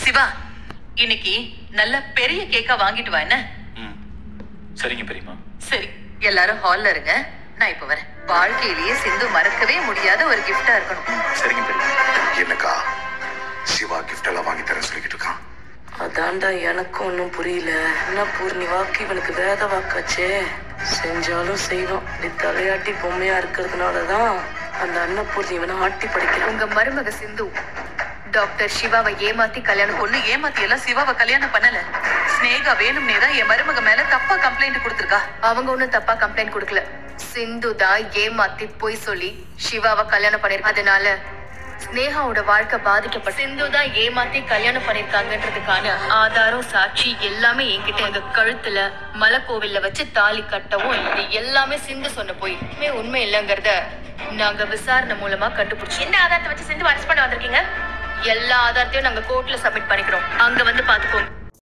சிவா, இன்னைக்கு நல்ல பெரிய கேக்கா வாங்கிட்டு வா என்ன? சரிங்க பெரியமா. சரி, எல்லாரும் ஹால்ல இருங்க, நான் இப்ப வரேன். வாழ்க்கையிலேயே சிந்து மறக்கவே முடியாத ஒரு கிஃப்டா இருக்கணும். சரிங்க பெரியமா. என்னக்கா சிவா கிஃப்ட் எல்லாம் வாங்கி தர சொல்லிக்கிட்டு இருக்கான்? அதான்டா எனக்கும் ஒன்றும் புரியல. என்ன பூர்ணி வாக்கு இவனுக்கு வேத வாக்காச்சே, செஞ்சாலும் செய்வான். இப்படி தலையாட்டி பொம்மையா இருக்கிறதுனாலதான் அந்த அன்னபூர்ணி இவனை ஆட்டி படிக்கிறான். உங்க மருமக சிந்து டாக்டர் சிவாவை ஏமாத்தி கல்யாணம் பொண்ணு ஏமாத்தி எல்லாம் சிவாவை கல்யாணம் பண்ணல. ஸ்னேகா வேணும்னே தான் என் மருமக மேல தப்பா கம்ப்ளைண்ட் கொடுத்திருக்கா. அவங்க ஒண்ணும் தப்பா கம்ப்ளைண்ட் கொடுக்கல. சிந்து தான் ஏமாத்தி பொய் சொல்லி சிவாவை கல்யாணம் பண்ணிருக்கா. அதனால ஸ்னேகாவோட வாழ்க்கை பாதிக்கப்பட்ட சிந்து தான் ஏமாத்தி கல்யாணம் பண்ணிருக்காங்கன்றதுக்கான ஆதாரம் சாட்சி எல்லாமே என்கிட்ட. எங்க கழுத்துல மலைக்கோவில்ல வச்சு தாலி கட்டவும் இது எல்லாமே சிந்து சொன்ன போய் உண்மை இல்லைங்கிறத நாங்க விசாரணை மூலமா கண்டுபிடிச்சோம். என்ன ஆதாரத்தை வச்சு சிந்து அரெஸ்ட் பண்ண வந்திருக்கீங்க? எல்லா ஆதாரத்தையும் நாங்க கோர்ட்ல சப்மிட் பண்ணிக்கிறோம். அங்க வந்து